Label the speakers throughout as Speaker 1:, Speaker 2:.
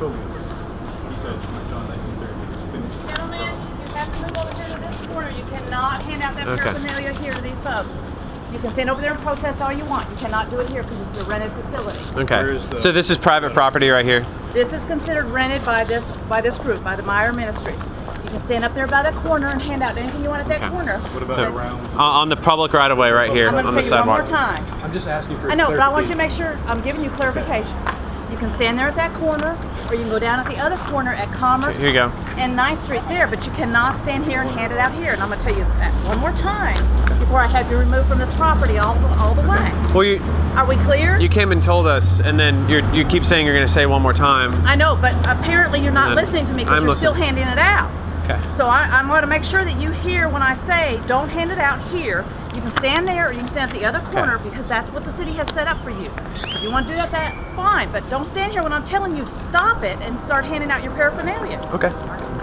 Speaker 1: told me. He said, John, that he's there.
Speaker 2: Gentlemen, you have to move over here to this corner. You cannot hand out that paraphernalia here to these folks. You can stand over there and protest all you want. You cannot do it here because it's a rented facility.
Speaker 3: Okay. So this is private property right here?
Speaker 2: This is considered rented by this group, by the Meyer Ministries. You can stand up there by the corner and hand out anything you want at that corner.
Speaker 1: What about around?
Speaker 3: On the public right of way right here on the sidewalk.
Speaker 2: I'm going to tell you one more time.
Speaker 1: I'm just asking for
Speaker 2: I know, but I want you to make sure I'm giving you clarification. You can stand there at that corner, or you can go down at the other corner at Commerce
Speaker 3: Here you go.
Speaker 2: and 9th Street there, but you cannot stand here and hand it out here. And I'm going to tell you that one more time before I have you removed from this property all the way.
Speaker 3: Well,
Speaker 2: Are we clear?
Speaker 3: you came and told us, and then you keep saying you're going to say one more time.
Speaker 2: I know, but apparently you're not listening to me because you're still handing it out.
Speaker 3: Okay.
Speaker 2: So I'm going to make sure that you hear when I say don't hand it out here. You can stand there or you can stand at the other corner because that's what the city has set up for you. If you want to do that, that's fine, but don't stand here when I'm telling you stop it and start handing out your paraphernalia.
Speaker 3: Okay.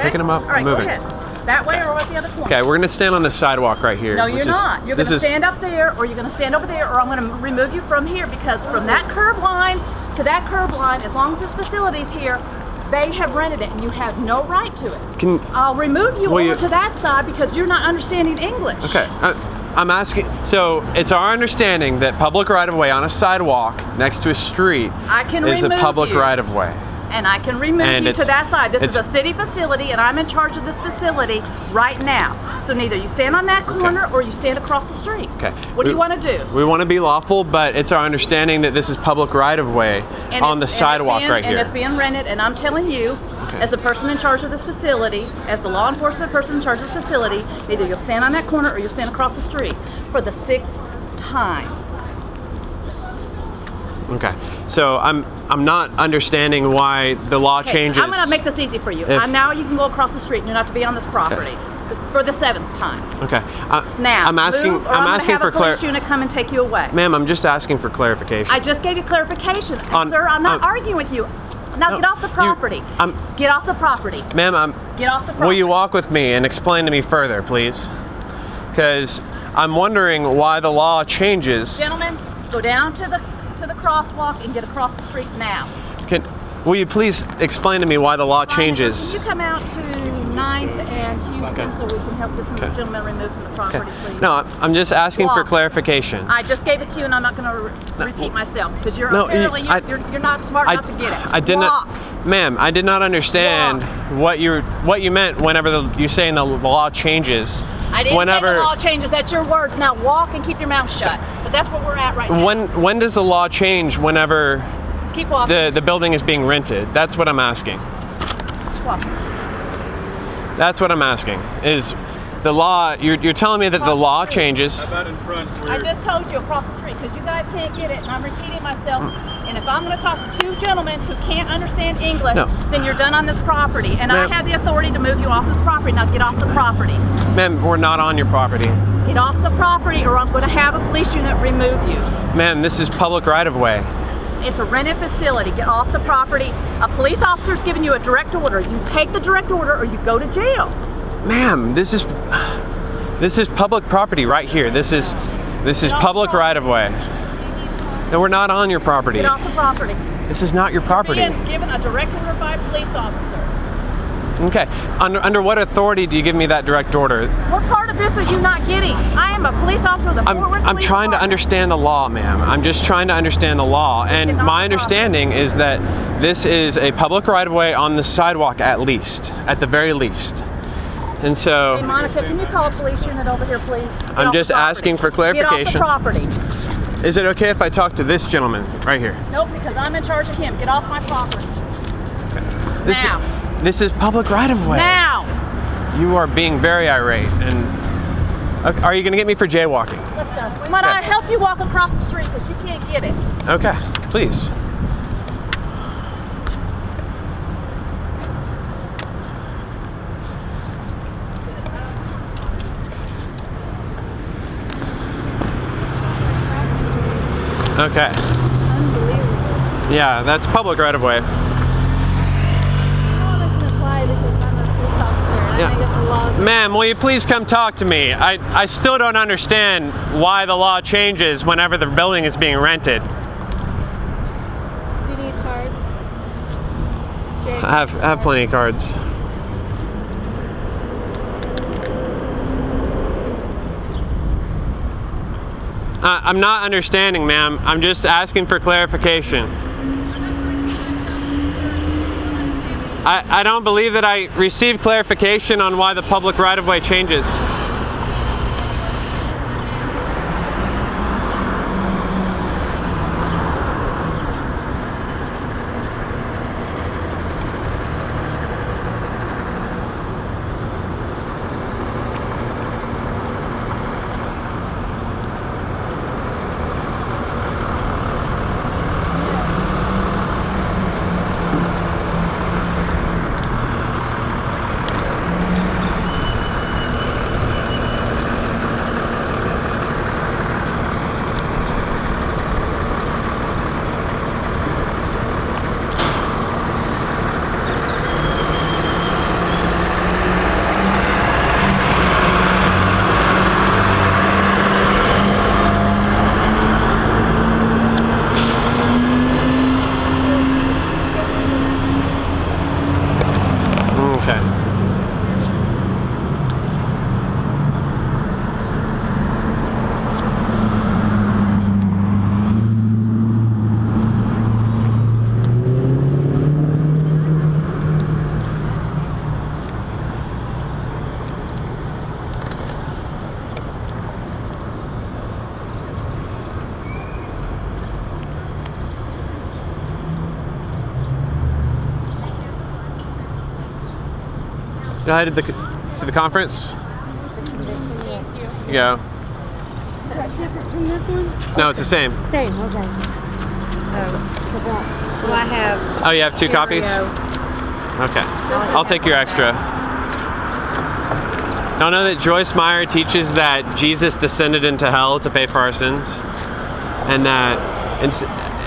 Speaker 3: Picking them up,
Speaker 2: all right,
Speaker 3: moving.
Speaker 2: Go ahead. That way or at the other corner.
Speaker 3: Okay, we're going to stand on the sidewalk right here.
Speaker 2: No, you're not. You're going to stand up there or you're going to stand over there or I'm going to remove you from here because from that curb line to that curb line, as long as this facility's here, they have rented it and you have no right to it. I'll remove you over to that side because you're not understanding English.
Speaker 3: Okay. I'm asking, so it's our understanding that public right-of-way on a sidewalk next to a street is a public right-of-way.
Speaker 2: And I can remove you to that side. This is a city facility and I'm in charge of this facility right now. So neither you stand on that corner or you stand across the street.
Speaker 3: Okay.
Speaker 2: What do you want to do?
Speaker 3: We want to be lawful, but it's our understanding that this is public right-of-way on the sidewalk right here.
Speaker 2: And it's being rented, and I'm telling you, as the person in charge of this facility, as the law enforcement person in charge of this facility, either you'll stand on that corner or you'll stand across the street for the 6th time.
Speaker 3: Okay, so I'm not understanding why the law changes.
Speaker 2: I'm going to make this easy for you. Now you can go across the street and you're not to be on this property for the 7th time.
Speaker 3: Okay.
Speaker 2: Now
Speaker 3: I'm asking for
Speaker 2: police unit come and take you away.
Speaker 3: Ma'am, I'm just asking for clarification.
Speaker 2: I just gave you clarification, sir. I'm not arguing with you. Now get off the property. Get off the property.
Speaker 3: Ma'am,
Speaker 2: get off the property.
Speaker 3: Will you walk with me and explain to me further, please? Because I'm wondering why the law changes.
Speaker 2: Gentlemen, go down to the crosswalk and get across the street now.
Speaker 3: Will you please explain to me why the law changes?
Speaker 2: Can you come out to 9th and Houston so we can help get some gentlemen removed from the property, please?
Speaker 3: No, I'm just asking for clarification.
Speaker 2: I just gave it to you and I'm not going to repeat myself because you're apparently you're not smart enough to get it.
Speaker 3: I did not, ma'am, I did not understand what you meant whenever you saying the law changes.
Speaker 2: I didn't say the law changes. That's your words. Now walk and keep your mouth shut because that's where we're at right now.
Speaker 3: When does the law change whenever the building is being rented? That's what I'm asking. That's what I'm asking. Is the law, you're telling me that the law changes.
Speaker 1: How about in front?
Speaker 2: I just told you across the street because you guys can't get it and I'm repeating myself. And if I'm going to talk to two gentlemen who can't understand English, then you're done on this property. And I have the authority to move you off this property. Now get off the property.
Speaker 3: Ma'am, we're not on your property.
Speaker 2: Get off the property or I'm going to have a police unit remove you.
Speaker 3: Ma'am, this is public right-of-way.
Speaker 2: It's a rented facility. Get off the property. A police officer's giving you a direct order. You take the direct order or you go to jail. Ma'am,
Speaker 3: this is public property right here. This is public right-of-way. And we're not on your property.
Speaker 2: Get off the property.
Speaker 3: This is not your property.
Speaker 2: You're being given a direct order by a police officer.
Speaker 3: Okay. Under what authority do you give me that direct order?
Speaker 2: What part of this are you not getting? I am a police officer of the Fort Worth Police
Speaker 3: I'm trying to understand the law, ma'am. I'm just trying to understand the law. And my understanding is that this is a public right-of-way on the sidewalk at the very least. And so...
Speaker 2: Hey, Monica, can you call a police unit over here, please?
Speaker 3: I'm just asking for clarification.
Speaker 2: Get off the property.
Speaker 3: Is it okay if I talk to this gentleman right here?
Speaker 2: Nope, because I'm in charge of him. Get off my property. Now.
Speaker 3: This is public right-of-way.
Speaker 2: Now.
Speaker 3: You are being very irate. And are you going to get me for jaywalking?
Speaker 2: Let's go. Might I help you walk across the street because you can't get it?
Speaker 3: Okay, please. Okay.
Speaker 2: Unbelievable.
Speaker 3: Yeah, that's public right-of-way. Ma'am, will you please come talk to me? I still don't understand why the law changes whenever the building is being rented.
Speaker 4: Do you need cards?
Speaker 3: I have plenty of cards. I'm not understanding, ma'am. I'm just asking for clarification. I don't believe that I received clarification on why the public right-of-way changes. Go ahead to the conference. You go.
Speaker 4: Is that different from this one?
Speaker 3: No, it's the same.
Speaker 4: Same, okay. Well, I have...
Speaker 3: Oh, you have 2 copies? Okay. I'll take your extra. Y'all know that Joyce Meyer teaches that Jesus descended into hell to pay for our sins? And that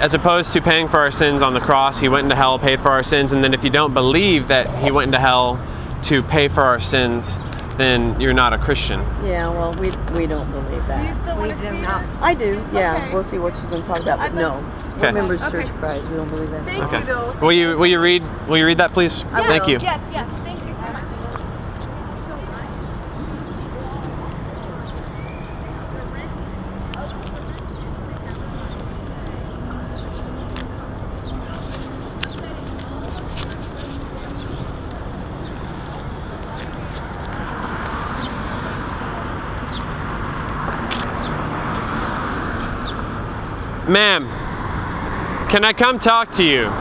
Speaker 3: as opposed to paying for our sins on the cross, he went into hell, paid for our sins, and then if you don't believe that he went into hell to pay for our sins, then you're not a Christian.
Speaker 4: Yeah, well, we don't believe that.
Speaker 5: Do you still want to see that?
Speaker 4: I do, yeah.
Speaker 5: Okay.
Speaker 4: We'll see what she's going to talk about, but no.
Speaker 3: Okay.
Speaker 4: We're members of Church of Christ. We don't believe that.
Speaker 5: Thank
Speaker 3: Okay.
Speaker 5: you, though.
Speaker 3: Will you read that, please?
Speaker 4: I
Speaker 3: Thank
Speaker 4: will.
Speaker 3: you.
Speaker 5: Yes, yes. Thank you so much.
Speaker 3: Ma'am, can I come talk to you?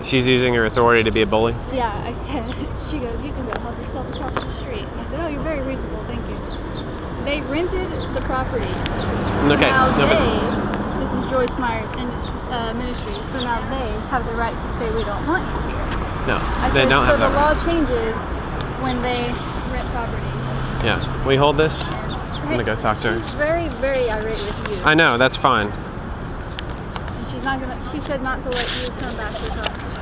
Speaker 3: She's using her authority to be a bully?
Speaker 6: Yeah, I said, she goes, you can go help yourself across the street. I said, oh, you're very reasonable, thank you. They rented the property. So
Speaker 3: Okay,
Speaker 6: now
Speaker 3: no,
Speaker 6: this is Joyce Meyer's ministry, so now they have the right to say we don't want you here.
Speaker 3: No,
Speaker 6: I
Speaker 3: they
Speaker 6: said,
Speaker 3: don't
Speaker 6: so
Speaker 3: have
Speaker 6: the
Speaker 3: that.
Speaker 6: law changes when they rent property.
Speaker 3: Yeah, will you hold this?
Speaker 6: I'm
Speaker 3: gonna go talk to her.
Speaker 6: She's very, very irate with you.
Speaker 3: I know, that's fine.
Speaker 6: And she's not gonna, she said not to let you come back across the street.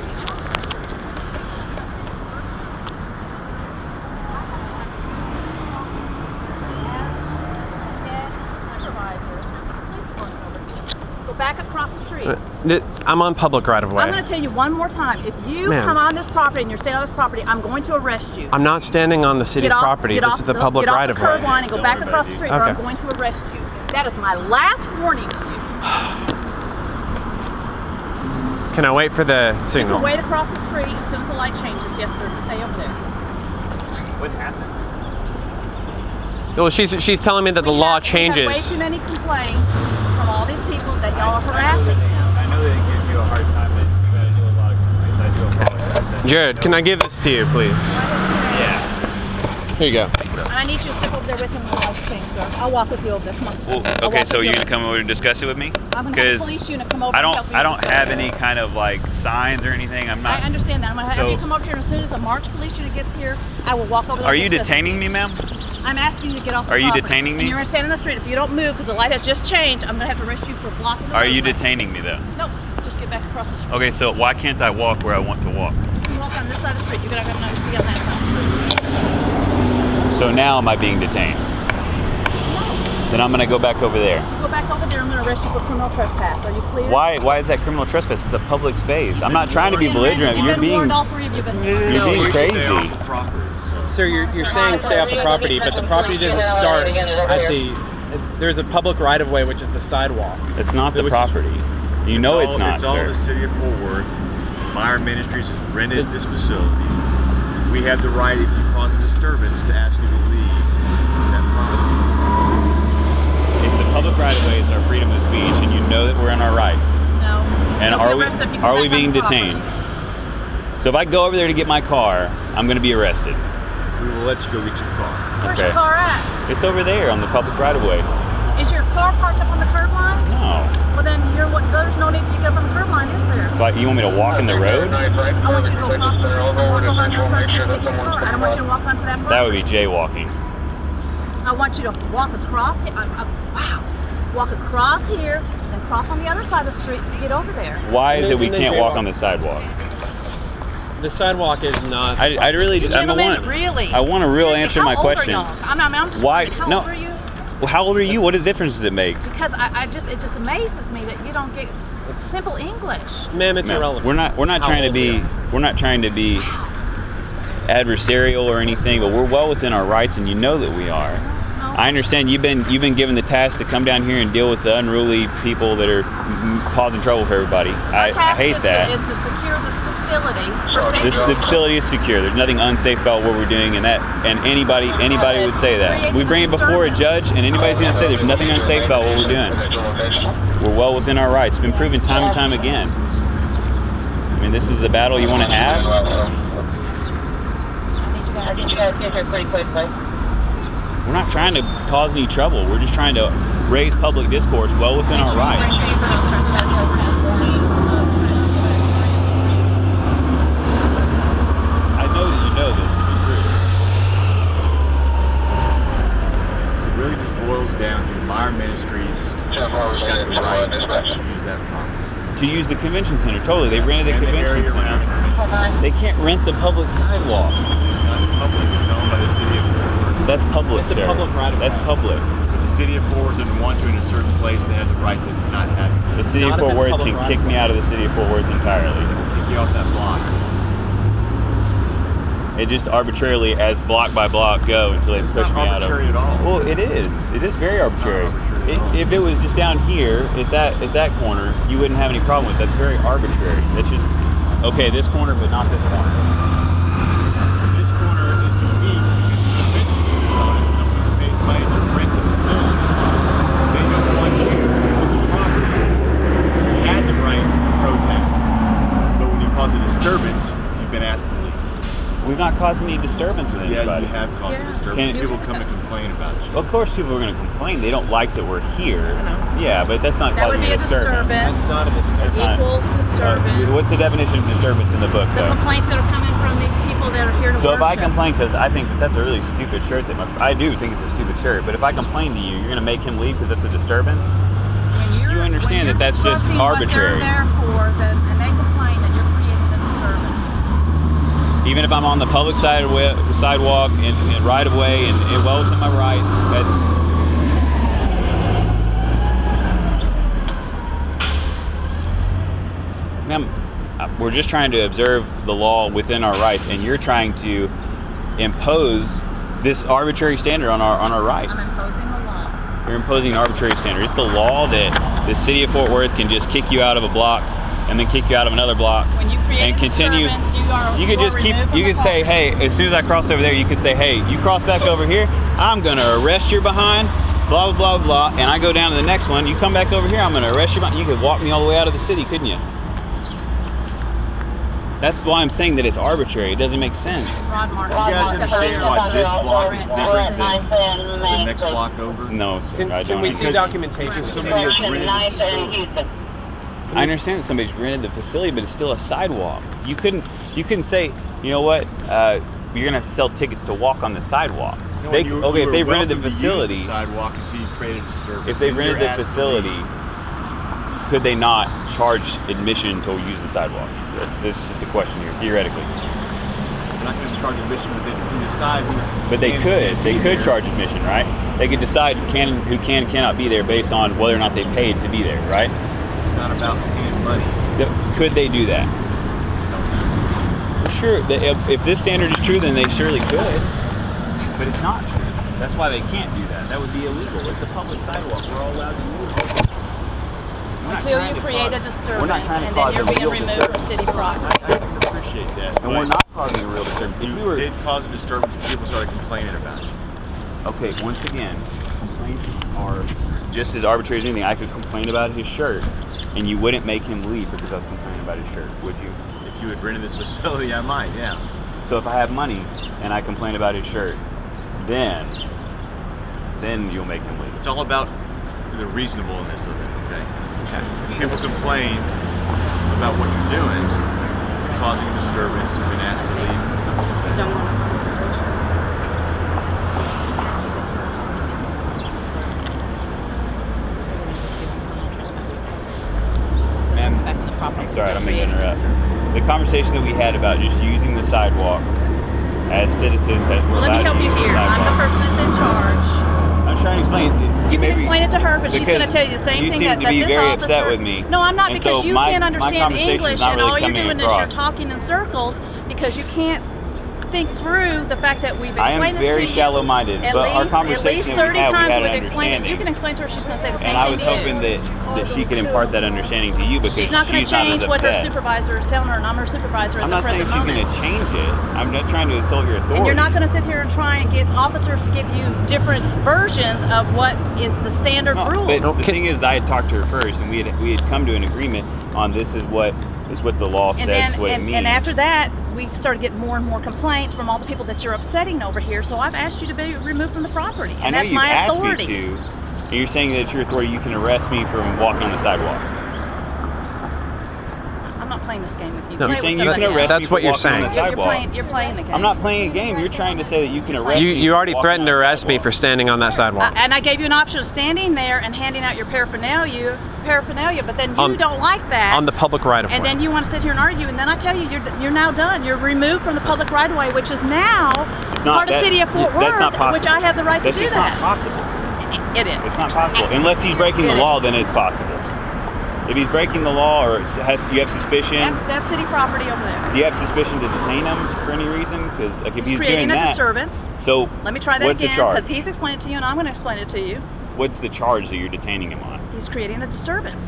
Speaker 2: Go back across the street.
Speaker 3: I'm on public right of way.
Speaker 2: I'm going to tell you one more time. If you
Speaker 3: Ma'am.
Speaker 2: come on this property and you're staying on this property, I'm going to arrest you.
Speaker 3: I'm not standing on the city's property. This is the public right of
Speaker 2: Get off the curb
Speaker 3: way.
Speaker 2: line and go back across the street, or
Speaker 3: Okay.
Speaker 2: I'm going to arrest you. That is my last warning to you.
Speaker 3: Can I wait for the
Speaker 2: You
Speaker 3: signal?
Speaker 2: can wait across the street as soon as the light changes. Yes, sir. Stay over there.
Speaker 1: What happened?
Speaker 3: Well, she's telling me that the law
Speaker 2: We
Speaker 3: changes.
Speaker 2: have way too many complaints from all these people that y'all are harassing them.
Speaker 1: I know they give you a hard time, but you gotta do a lot of complaints. I do apologize.
Speaker 3: Jared, can I give this to you, please?
Speaker 1: Yeah.
Speaker 3: Here you go.
Speaker 2: And I need you to step over there with him when the lights change, sir. I'll walk with you over there. Come on.
Speaker 7: Well,
Speaker 2: I'll
Speaker 7: okay,
Speaker 2: walk
Speaker 7: so
Speaker 2: with
Speaker 7: you're
Speaker 2: you
Speaker 7: gonna come over and discuss it with me?
Speaker 2: I'm gonna have a
Speaker 7: Because
Speaker 2: police unit come over
Speaker 7: I
Speaker 2: and
Speaker 7: don't
Speaker 2: help you
Speaker 7: I don't
Speaker 2: discuss
Speaker 7: have
Speaker 2: it.
Speaker 7: any kind of like signs or anything. I'm
Speaker 2: I
Speaker 7: not.
Speaker 2: understand that. I'm gonna have
Speaker 7: So-
Speaker 2: you come over here, and as soon as a March police unit gets here, I will walk over there.
Speaker 7: Are
Speaker 2: and
Speaker 7: you
Speaker 2: discuss it.
Speaker 7: detaining me, ma'am?
Speaker 2: I'm asking you to get off the
Speaker 7: Are you
Speaker 2: property.
Speaker 7: detaining me?
Speaker 2: And you're gonna stand in the street. If you don't move, because the light has just changed, I'm gonna have to arrest you for blocking the
Speaker 7: Are you
Speaker 2: roadway.
Speaker 7: detaining me though?
Speaker 2: Nope. Just get back across the street.
Speaker 7: Okay, so why can't I walk where I want to walk?
Speaker 2: You can walk on this side of the street. You're gonna be on that side.
Speaker 7: So now am I being detained? Then I'm gonna go back over there.
Speaker 2: You go back over there. I'm gonna arrest you for criminal trespass. Are you clear?
Speaker 7: Why is that criminal trespass? It's a public space. I'm not trying to be belligerent.
Speaker 2: You've
Speaker 7: You're
Speaker 2: been
Speaker 7: being
Speaker 2: warned. All three of you have been warned.
Speaker 7: you're being crazy.
Speaker 3: Sir, you're saying stay off the property, but the property doesn't start at the. There's a public right of way, which is the sidewalk.
Speaker 7: It's not the
Speaker 3: Which is-
Speaker 7: property. You know it's not,
Speaker 8: It's all
Speaker 7: sir.
Speaker 8: the city of Fort Worth. Meyer Ministries has rented this facility. We have the right, if you cause a disturbance, to ask you to leave that property.
Speaker 7: It's a public right of way. It's our freedom of speech, and you know that we're in our rights.
Speaker 2: No.
Speaker 7: And
Speaker 2: You'll be
Speaker 7: are we
Speaker 2: arrested if you come back on
Speaker 7: being
Speaker 2: the property.
Speaker 7: detained? So if I go over there to get my car, I'm going to be arrested.
Speaker 8: We will let you go get your car.
Speaker 2: Where's
Speaker 7: Okay.
Speaker 2: your car at?
Speaker 7: It's over there on the public right of way.
Speaker 2: Is your car parked up on the curb line?
Speaker 7: No.
Speaker 2: Well, then there's no need for you to get up on the curb line, is there?
Speaker 7: So you want me to walk in the road?
Speaker 2: I want you to go across the street and walk over on the other side of the street to get to your car. I don't want you to walk onto that property.
Speaker 7: That would be jaywalking.
Speaker 2: I want you to walk across here. Wow. Walk across here and cross on the other side of the street to get over there.
Speaker 7: Why is it we
Speaker 3: And then
Speaker 7: can't walk
Speaker 3: jaywalk.
Speaker 7: on the sidewalk?
Speaker 3: The sidewalk is not.
Speaker 7: I really just I
Speaker 2: Gentlemen,
Speaker 7: want
Speaker 2: really?
Speaker 7: I want a real
Speaker 2: Seriously,
Speaker 7: answer to my
Speaker 2: how old are
Speaker 7: question.
Speaker 2: y'all? I'm just
Speaker 7: Why-
Speaker 2: wondering, how
Speaker 7: no.
Speaker 2: old are you?
Speaker 7: Well, how old are you? What difference does it make?
Speaker 2: Because it just amazes me that you don't get simple English.
Speaker 3: Ma'am, it's
Speaker 7: Ma'am,
Speaker 3: irrelevant.
Speaker 7: we're not
Speaker 3: How
Speaker 7: trying to
Speaker 3: old
Speaker 7: be
Speaker 3: we are.
Speaker 7: we're not trying to be adversarial or anything, but we're well within our rights, and you know that we are.
Speaker 2: No.
Speaker 7: I understand you've been given the task to come down here and deal with the unruly people that are causing trouble for everybody. I
Speaker 2: task
Speaker 7: hate
Speaker 2: is
Speaker 7: that.
Speaker 2: is to secure this facility for
Speaker 7: The
Speaker 2: safety.
Speaker 7: facility is secure. There's nothing unsafe about what we're doing, and anybody would say that. We bring it before a judge, and anybody's going to say there's nothing unsafe about what we're doing. We're well within our rights. It's been proven time and time again. I mean, this is the battle you want to have.
Speaker 2: I need you guys to get here pretty quickly.
Speaker 7: We're not trying to cause any trouble. We're just trying to raise public discourse well within our rights. I know that you know this to be true.
Speaker 8: It really just boils down to Meyer Ministries has got the right to use that property.
Speaker 7: To use the convention center, totally. They rented the
Speaker 8: And the
Speaker 7: convention
Speaker 8: area around the
Speaker 7: center.
Speaker 8: convention
Speaker 7: They can't rent the public sidewalk.
Speaker 8: center. Not public, it's owned by the city of Fort Worth.
Speaker 7: That's public,
Speaker 3: It's a
Speaker 7: sir.
Speaker 3: public right of
Speaker 7: That's
Speaker 3: way.
Speaker 7: public.
Speaker 8: If the city of Fort Worth didn't want you in a certain place, they have the right to not have you.
Speaker 7: The city
Speaker 3: Not
Speaker 7: of
Speaker 3: if
Speaker 7: Fort
Speaker 3: it's
Speaker 7: Worth
Speaker 3: public
Speaker 7: can
Speaker 3: right
Speaker 7: kick
Speaker 3: of
Speaker 7: me
Speaker 3: way.
Speaker 7: out of the city of Fort Worth entirely.
Speaker 8: They will kick you off that block.
Speaker 7: It just arbitrarily, as block by block go, until they
Speaker 8: It's
Speaker 7: push
Speaker 8: not
Speaker 7: me out of.
Speaker 8: arbitrary at all.
Speaker 7: Well, it is. It is very arbitrary.
Speaker 8: arbitrary at all.
Speaker 7: If it was just down here at that corner, you wouldn't have any problem with it. That's very arbitrary. That's just okay. This corner, but not this corner.
Speaker 8: This corner is unique because the convention center owner, someone's paid money to rent the facility. They don't want you on the property. You had the right to protest, but when you cause a disturbance, you've been asked to leave.
Speaker 7: We've not caused any disturbance with
Speaker 8: Yeah,
Speaker 7: anybody.
Speaker 8: you have caused a
Speaker 2: Yeah.
Speaker 8: disturbance.
Speaker 7: Can-
Speaker 8: People come to complain about you.
Speaker 7: Well, of course, people are going to complain. They don't like that we're here. Yeah, but that's not
Speaker 2: That would
Speaker 7: causing
Speaker 2: be a disturbance.
Speaker 3: That's not a disturbance.
Speaker 7: That's not-
Speaker 2: Equals disturbance.
Speaker 7: What's the definition of disturbance in the book,
Speaker 2: The
Speaker 7: though?
Speaker 2: complaints that are coming from these people that are here to
Speaker 7: So if I
Speaker 2: worship.
Speaker 7: complain, because I think that's a really stupid shirt, I do think it's a stupid shirt, but if I complain to you, you're going to make him leave because that's a disturbance?
Speaker 2: When
Speaker 7: you understand
Speaker 2: when
Speaker 7: that that's just
Speaker 2: disrupting
Speaker 7: arbitrary.
Speaker 2: What they're there for, and they complain that you're creating a disturbance.
Speaker 7: Even if I'm on the public sidewalk and right of way and well within my rights, that's... Ma'am, we're just trying to observe the law within our rights, and you're trying to impose this arbitrary standard on our rights.
Speaker 2: I'm imposing the law.
Speaker 7: You're imposing an arbitrary standard. It's the law that the city of Fort Worth can just kick you out of a block and then kick you out of another block
Speaker 2: When you create
Speaker 7: and
Speaker 2: a
Speaker 7: continue.
Speaker 2: disturbance,
Speaker 7: You could just keep. You could say, hey, as soon as I cross over there, you could say, hey, you cross back over here, I'm gonna arrest your behind, blah blah blah blah, and I go down to the next one. You come back over here, I'm gonna arrest you behind. You could walk me all the way out of the city, couldn't you? That's why I'm saying that it's arbitrary. It doesn't make sense.
Speaker 2: Rod Mark.
Speaker 8: You guys understand why this block is different than the next block over?
Speaker 7: No, sir, I
Speaker 3: Can
Speaker 7: don't.
Speaker 3: we see
Speaker 8: Because-
Speaker 3: documentation?
Speaker 8: Because somebody has rented this facility.
Speaker 7: I understand that somebody's rented the facility, but it's still a sidewalk. You couldn't say, you know what, you're gonna have to sell tickets to walk on the sidewalk.
Speaker 8: No,
Speaker 7: They,
Speaker 8: you
Speaker 7: okay, if
Speaker 8: were
Speaker 7: they rented the
Speaker 8: welcome to use
Speaker 7: facility,
Speaker 8: sidewalk until you created a disturbance.
Speaker 7: if they
Speaker 8: And
Speaker 7: rented
Speaker 8: you're
Speaker 7: the
Speaker 8: asked to
Speaker 7: facility,
Speaker 8: leave.
Speaker 7: could they not charge admission to use the sidewalk? That's just a question here, theoretically.
Speaker 8: They're not going to charge admission, but they can decide who.
Speaker 7: But they
Speaker 8: can
Speaker 7: could.
Speaker 8: and
Speaker 7: They
Speaker 8: can't
Speaker 7: could
Speaker 8: be
Speaker 7: charge admission, right? They could decide who can and cannot be there based on whether or not they paid to be there, right?
Speaker 8: there. It's not about paying money.
Speaker 7: Could they do that? Sure. If this standard is true, then they surely could. But it's not true. That's why they can't do that. That would be illegal. It's a public sidewalk. We're all allowed to use it.
Speaker 2: Until you create a disturbance,
Speaker 7: trying to
Speaker 2: and then
Speaker 7: cause
Speaker 2: you're
Speaker 7: a
Speaker 2: being
Speaker 7: real
Speaker 2: removed from
Speaker 7: disturbance.
Speaker 2: city property.
Speaker 8: I can appreciate that.
Speaker 7: And we're not causing a real disturbance. If we were,
Speaker 8: It caused a disturbance when people started complaining about it.
Speaker 7: okay, once again, complaints are just as arbitrary as anything. I could complain about his shirt, and you wouldn't make him leave because I was complaining about his shirt, would you?
Speaker 8: If you had rented this facility, I might, yeah.
Speaker 7: So if I have money and I complain about his shirt, then you'll make him leave.
Speaker 8: It's all about the reasonableness of it, okay? People complain about what you're doing, causing a disturbance, you've been asked to leave to something like that.
Speaker 7: Ma'am,
Speaker 2: Back in the property.
Speaker 7: I'm sorry, I don't mean to interrupt. The conversation that we had about just using the sidewalk as citizens, as we're
Speaker 2: Let me
Speaker 7: allowed
Speaker 2: help
Speaker 7: to
Speaker 2: you
Speaker 7: use the
Speaker 2: here. I'm the
Speaker 7: sidewalk.
Speaker 2: person that's in charge.
Speaker 7: I'm trying to explain.
Speaker 2: You can
Speaker 7: maybe-
Speaker 2: explain it to her, but she's
Speaker 7: because
Speaker 2: going to tell you the same
Speaker 7: you
Speaker 2: thing
Speaker 7: seem
Speaker 2: that,
Speaker 7: to
Speaker 2: that
Speaker 7: be
Speaker 2: this
Speaker 7: very
Speaker 2: officer.
Speaker 7: upset with me.
Speaker 2: No, I'm not,
Speaker 7: And
Speaker 2: because
Speaker 7: so
Speaker 2: you
Speaker 7: my-
Speaker 2: can't
Speaker 7: my
Speaker 2: understand
Speaker 7: conversation's
Speaker 2: English,
Speaker 7: not
Speaker 2: and
Speaker 7: really
Speaker 2: all you're
Speaker 7: coming
Speaker 2: doing is
Speaker 7: across.
Speaker 2: you're talking in circles because you can't think through the fact that we've
Speaker 7: I
Speaker 2: explained
Speaker 7: am
Speaker 2: this
Speaker 7: very
Speaker 2: to you.
Speaker 7: shallow-minded,
Speaker 2: At
Speaker 7: but our
Speaker 2: least
Speaker 7: conversation
Speaker 2: 30
Speaker 7: that we
Speaker 2: times
Speaker 7: had, we
Speaker 2: we've
Speaker 7: had an
Speaker 2: explained it. You
Speaker 7: understanding.
Speaker 2: can explain to her. She's going to say the same
Speaker 7: And I
Speaker 2: thing
Speaker 7: was
Speaker 2: to you.
Speaker 7: hoping that she could impart that understanding to you because
Speaker 2: She's not going
Speaker 7: she's
Speaker 2: to
Speaker 7: not
Speaker 2: change
Speaker 7: as
Speaker 2: what her
Speaker 7: upset.
Speaker 2: supervisor is telling her, and I'm her supervisor at
Speaker 7: I'm
Speaker 2: the
Speaker 7: not saying
Speaker 2: present
Speaker 7: she's
Speaker 2: moment.
Speaker 7: going to change it. I'm not trying to insult your authority.
Speaker 2: And you're not going to sit here and try and get officers to give you different versions of what is the standard
Speaker 7: No,
Speaker 2: rule.
Speaker 7: but the thing is, I had talked to her first, and we had come to an agreement on this is what the law says, what it means.
Speaker 2: And after that, we started getting more and more complaints from all the people that you're upsetting over here. So I've asked you to be removed from the property, and
Speaker 7: I know
Speaker 2: that's
Speaker 7: you've
Speaker 2: my
Speaker 7: asked
Speaker 2: authority.
Speaker 7: me to, and you're saying that it's your authority. You can arrest me from walking on the sidewalk.
Speaker 2: I'm not playing this game with you.
Speaker 3: No,
Speaker 2: Play
Speaker 7: You're
Speaker 2: with
Speaker 7: saying you
Speaker 2: somebody
Speaker 7: can arrest
Speaker 2: else.
Speaker 7: me
Speaker 3: That's
Speaker 7: for
Speaker 3: what you're
Speaker 7: walking on
Speaker 3: saying.
Speaker 7: the sidewalk.
Speaker 2: You're playing the game.
Speaker 7: I'm not playing a game. You're trying to say that you can arrest me.
Speaker 3: You
Speaker 7: for
Speaker 3: already
Speaker 7: walking
Speaker 3: threatened to
Speaker 7: on the
Speaker 3: arrest me
Speaker 7: sidewalk.
Speaker 3: for standing on that sidewalk.
Speaker 2: And I gave you an option of standing there and handing out your paraphernalia, but then you don't like that.
Speaker 3: On the public right of way.
Speaker 2: And then you want to sit here and argue, and then I tell you, you're now done. You're removed from the public right of way, which is now
Speaker 7: It's not
Speaker 2: part of
Speaker 7: that-
Speaker 2: the city of Fort Worth,
Speaker 7: That's not possible.
Speaker 2: which I have the right
Speaker 7: That's
Speaker 2: to do
Speaker 7: just
Speaker 2: that.
Speaker 7: not possible.
Speaker 2: It is.
Speaker 7: It's not possible unless he's breaking the
Speaker 2: It
Speaker 7: law.
Speaker 2: is.
Speaker 7: Then it's possible. If he's breaking the law, or you have suspicion,
Speaker 2: That's city property over there.
Speaker 7: do you have suspicion to detain him for any reason? Because like if he's
Speaker 2: creating
Speaker 7: doing
Speaker 2: a
Speaker 7: that,
Speaker 2: disturbance.
Speaker 7: so
Speaker 2: Let me try that
Speaker 7: what's
Speaker 2: again,
Speaker 7: the charge?
Speaker 2: because he's explained it to you, and I'm going to explain it to you.
Speaker 7: What's the charge that you're detaining him on?
Speaker 2: He's creating a disturbance.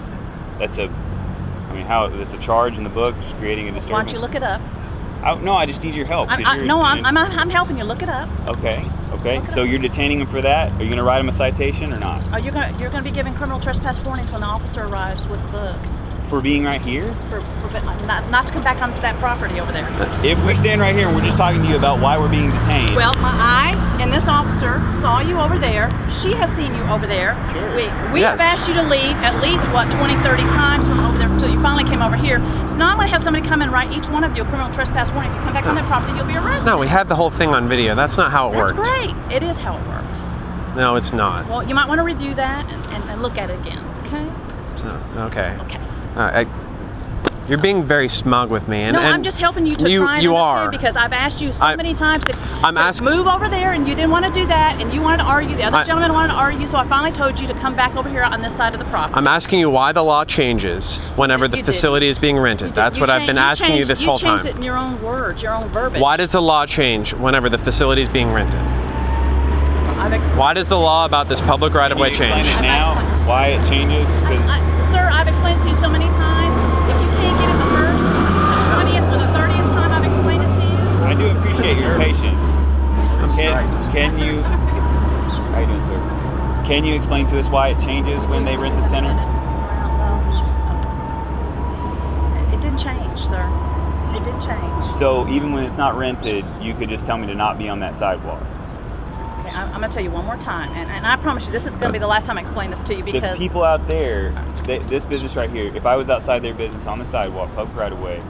Speaker 7: That's that's a charge in the book, just creating a disturbance.
Speaker 2: Why don't you look it up?
Speaker 7: No, I just need your help. 'cause you're-
Speaker 2: I'm helping you. Look it up.
Speaker 7: Okay.
Speaker 2: Look it
Speaker 7: So
Speaker 2: up.
Speaker 7: you're detaining him for that? Are you going to write him a citation or not?
Speaker 2: You're going to be giving criminal trespass warnings when the officer arrives with the book.
Speaker 7: For being right here?
Speaker 2: For not to come back onto that property over there.
Speaker 7: If we stand right here and we're just talking to you about why we're being detained.
Speaker 2: Well, I and this officer saw you over there. She has seen you over there.
Speaker 7: Sure.
Speaker 2: We have asked you to leave at least, 20, 30 times from over there until you finally came over here. So now I'm going to have somebody come and write each one of you a criminal trespass warning. If you come back on that property, you'll be arrested.
Speaker 3: No, we have the whole thing on video. That's not how it
Speaker 2: That's
Speaker 3: worked.
Speaker 2: great. It is how it worked.
Speaker 3: No, it's not.
Speaker 2: Well, you might want to review that and look at it again, okay?
Speaker 3: Okay.
Speaker 2: Okay.
Speaker 3: You're being very smug with me.
Speaker 2: No, I'm just helping you to try and
Speaker 3: you
Speaker 2: understand
Speaker 3: are.
Speaker 2: because I've asked you so many times to
Speaker 3: asking-
Speaker 2: move over there, and you didn't want to do that, and you wanted to argue. The other gentleman wanted to argue, so I finally told you to come back over here on this side of the property.
Speaker 3: I'm asking you why the law changes whenever the
Speaker 2: You did.
Speaker 3: facility is being rented. That's what I've been asking you this whole
Speaker 2: You changed
Speaker 3: time.
Speaker 2: it in your own words, your own verbiage.
Speaker 3: Why does the law change whenever the facility is being rented?
Speaker 2: I've explained.
Speaker 3: Why does the law about this public right-of-way
Speaker 7: Can you explain
Speaker 3: change?
Speaker 7: it now? Why it changes? 'Cause
Speaker 2: Sir, I've explained it to you so many times. If you can't get it the first, the 20th, or the 30th time I've explained it to you,
Speaker 7: I do appreciate your patience. Can you? How you doing, sir? Can you explain to us why it changes when they rent the center?
Speaker 2: it didn't change, sir. It did change.
Speaker 7: So even when it's not rented, you could just tell me to not be on that sidewalk.
Speaker 2: Okay, I'm going to tell you one more time, and I promise you this is going to be the last time I explain this to you
Speaker 7: The
Speaker 2: because
Speaker 7: people out there, this business right here, if I was outside their business on the sidewalk, public right away,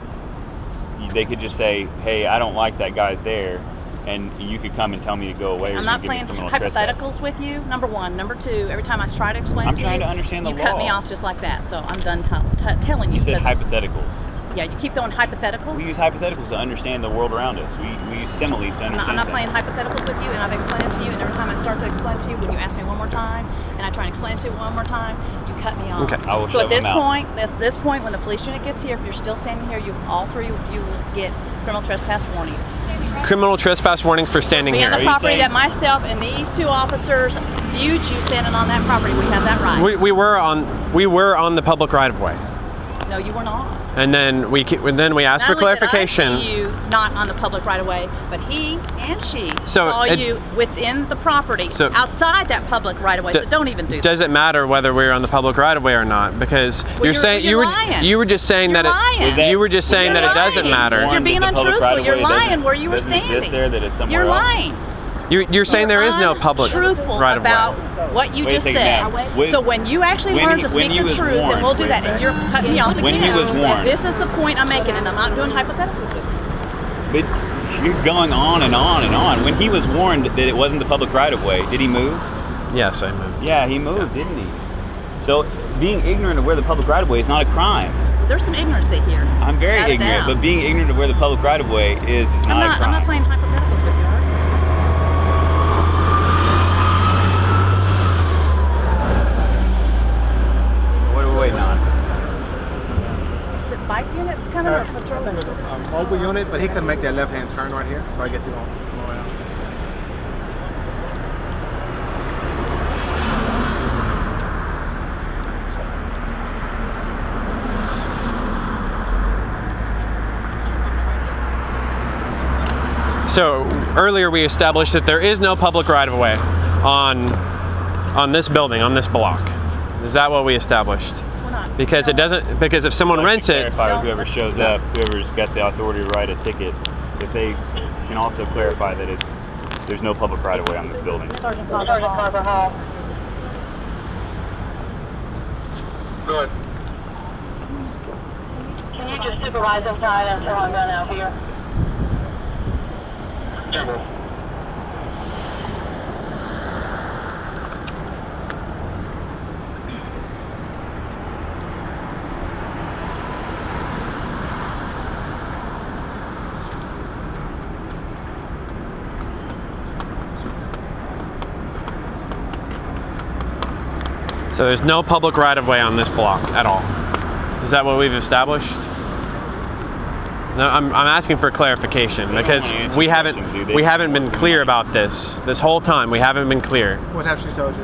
Speaker 7: they could just say, hey, I don't like that guy's there, and you could come and tell me to go away.
Speaker 2: I'm not playing hypotheticals with you, number one. Number two, every time I try to explain
Speaker 7: I'm
Speaker 2: to you,
Speaker 7: trying to understand the
Speaker 2: you
Speaker 7: law.
Speaker 2: cut me off just like that, so I'm done telling you.
Speaker 7: You said
Speaker 2: because-
Speaker 7: hypotheticals.
Speaker 2: Yeah, you keep throwing hypotheticals.
Speaker 7: We use hypotheticals to understand the world around us. We use similes to understand
Speaker 2: I'm not
Speaker 7: things.
Speaker 2: playing hypotheticals with you, and I've explained it to you, and every time I start to explain it to you, when you ask me one more time, and I try and explain it to you one more time, you cut me off.
Speaker 3: Okay.
Speaker 7: I will
Speaker 2: So
Speaker 7: shove
Speaker 2: at this
Speaker 7: them out.
Speaker 2: point, this point, when the police unit gets here, if you're still standing here, you all three of you will get criminal trespass warnings.
Speaker 3: Criminal trespass warnings for standing
Speaker 2: Be on
Speaker 3: here.
Speaker 2: the
Speaker 7: you
Speaker 2: property
Speaker 7: saying-
Speaker 2: that myself and these two officers viewed you standing on that property. We have that right.
Speaker 3: We were on the public right of way,
Speaker 2: No, you were not.
Speaker 3: and then we asked for
Speaker 2: Not only
Speaker 3: clarification.
Speaker 2: did I see you not on the public right of way, but he and she
Speaker 3: So
Speaker 2: saw
Speaker 3: it-
Speaker 2: you within the property,
Speaker 3: So-
Speaker 2: outside that public right of way. So don't even do that.
Speaker 3: Does it matter whether we're on the public right of way or not? Because you're saying
Speaker 2: you're lying.
Speaker 3: you were just saying
Speaker 2: You're
Speaker 3: that
Speaker 2: lying.
Speaker 3: you were just saying
Speaker 2: You're
Speaker 3: that it doesn't
Speaker 2: lying.
Speaker 3: matter.
Speaker 2: You're being
Speaker 7: That the public
Speaker 2: untruthful.
Speaker 7: right of
Speaker 2: You're
Speaker 7: way
Speaker 2: lying
Speaker 7: doesn't-
Speaker 2: where you were
Speaker 7: doesn't exist
Speaker 2: standing.
Speaker 7: there, that it's somewhere
Speaker 2: You're
Speaker 7: else.
Speaker 2: lying.
Speaker 3: You're saying there is no public
Speaker 2: truthful
Speaker 3: right of way.
Speaker 2: about what you
Speaker 7: Wait a
Speaker 2: just
Speaker 7: second,
Speaker 2: said.
Speaker 7: ma'am. When-
Speaker 2: So when you actually
Speaker 7: when
Speaker 2: learn
Speaker 7: he-
Speaker 2: to
Speaker 7: when
Speaker 2: speak
Speaker 7: he
Speaker 2: the
Speaker 7: was
Speaker 2: truth, then
Speaker 7: warned-
Speaker 2: we'll do
Speaker 7: wait
Speaker 2: that.
Speaker 7: a
Speaker 2: And you're cutting me off
Speaker 7: When he
Speaker 2: again.
Speaker 7: was warned-
Speaker 2: This is the point I'm making, and I'm not doing hypotheticals with you.
Speaker 7: But you're going on and on and on. When he was warned that it wasn't the public right of way, did he move?
Speaker 3: Yes, I moved.
Speaker 7: Yeah, he moved, didn't he? So being ignorant of where the public right of way is not a crime.
Speaker 2: There's some ignorance in here.
Speaker 7: I'm very
Speaker 2: Without a
Speaker 7: ignorant,
Speaker 2: doubt.
Speaker 7: but being ignorant of where the public right of way is not a crime.
Speaker 2: I'm not playing hypotheticals with you.
Speaker 7: What are we waiting on?
Speaker 2: Is it bike units coming or patrol?
Speaker 9: I think it's a mobile unit, but he couldn't make that left-hand turn right here, so I guess he won't come around.
Speaker 3: So earlier we established that there is no public right of way on this building, on this block. Is that what we established?
Speaker 2: We're not.
Speaker 3: Because it doesn't. Because if someone rents it,
Speaker 7: Clarify with whoever shows up, whoever's got the authority to write a ticket, if they can also clarify that there's no public right of way on this building.
Speaker 2: Sergeant Carvajal.
Speaker 9: Good.
Speaker 2: Can you just supervise them tonight after I'm done out here?
Speaker 3: so there's no public right of way on this block at all. Is that what we've established? No, I'm asking for clarification because we haven't been clear about this whole time. We haven't been clear.
Speaker 9: What have she told you?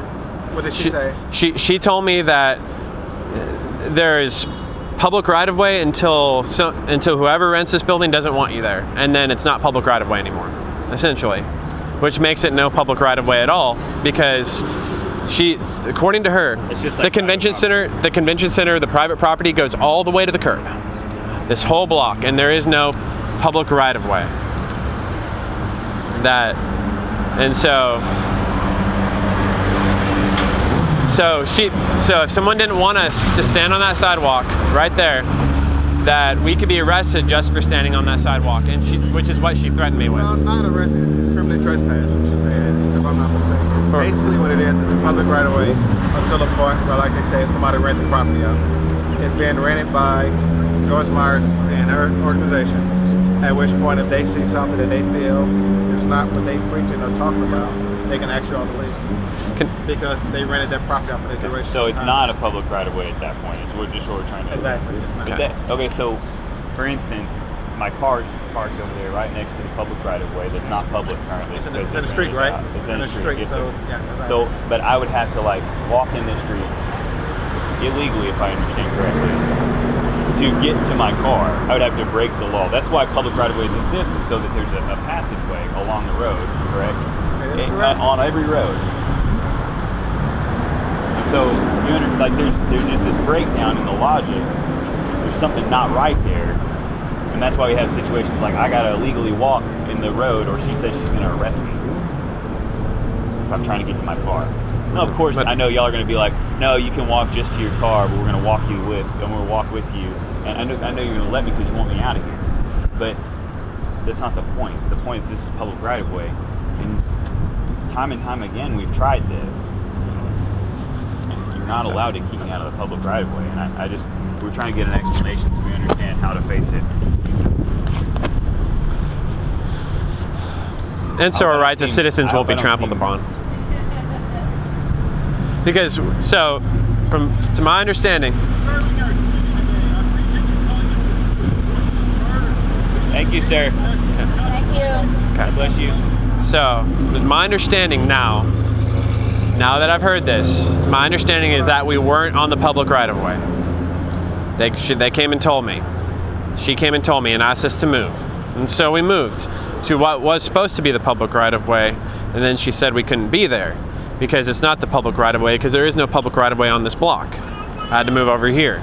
Speaker 9: What did she say?
Speaker 3: She told me that there is public right of way until whoever rents this building doesn't want you there, and then it's not public right of way anymore, essentially, which makes it no public right of way at all because according to her,
Speaker 7: It's just
Speaker 3: the
Speaker 7: like
Speaker 3: convention center, the private property goes all the way to the curb, this whole block, and there is no public right of way. So if someone didn't want us to stand on that sidewalk right there, that we could be arrested just for standing on that sidewalk, which is what she threatened me with.
Speaker 9: Well, not arrested. It's criminally trespassing, she said, if I'm not mistaken.
Speaker 3: Or-
Speaker 9: Basically what it is, it's a public right of way until the point where, like they say, if somebody rent the property out. It's being rented by Joyce Meyer and her organization, at which point if they see something that they feel is not what they preaching or talking about, they can ask you on the lease. Because they rented that property out for the duration.
Speaker 7: So
Speaker 9: of
Speaker 7: it's
Speaker 9: time.
Speaker 7: not a public right of way at that point. It's what we're trying to
Speaker 9: Exactly. It's not.
Speaker 7: Okay, so for instance, my car's parked over there right next to the public right of way that's not public currently.
Speaker 9: It's in
Speaker 7: because
Speaker 9: the
Speaker 7: they've
Speaker 9: street,
Speaker 7: rented it
Speaker 9: right?
Speaker 7: out. It's in the street. Yes,
Speaker 9: so,
Speaker 7: sir.
Speaker 9: yeah. Exactly.
Speaker 7: So, but I would have to like walk in this street illegally, if I understand correctly, to get to my car. I would have to break the law. That's why public right of ways exist, is so that there's a passageway along the road, correct?
Speaker 9: That is correct.
Speaker 7: On every road. And so there's just this breakdown in the logic. There's something not right there. And that's why we have situations like I gotta illegally walk in the road, or she says she's gonna arrest me if I'm trying to get to my car. Now, of course, I know y'all are gonna be like, no, you can walk just to your car, but we're gonna walk with you. And I know you're gonna let me because you want me out of here. But that's not the point. The point is this is public right of way. And time again, we've tried this. And you're not allowed to keep me out of the public right of way. And we're trying to get an explanation so we understand how to face it.
Speaker 3: And so our rights as citizens won't be trampled upon. Because, so, to my understanding,
Speaker 7: thank you, sir.
Speaker 2: Thank you.
Speaker 3: God
Speaker 7: bless you.
Speaker 3: So, my understanding now that I've heard this, my understanding is that we weren't on the public right-of-way. They came and told me. She came and told me and asked us to move. And so we moved to what was supposed to be the public right-of-way, and then she said we couldn't be there because it's not the public right-of-way, because there is no public right-of-way on this block. I had to move over here.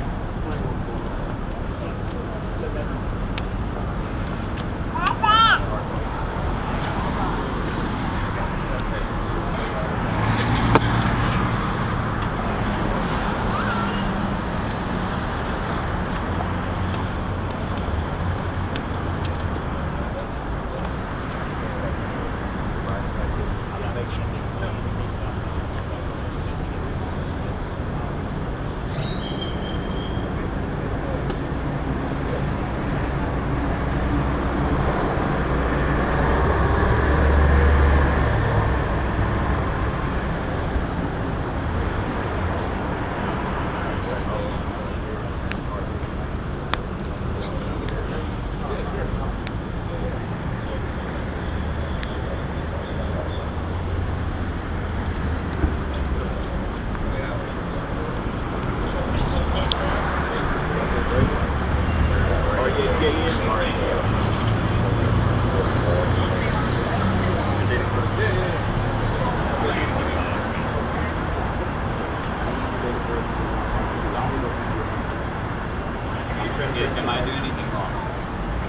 Speaker 7: Am I doing anything wrong?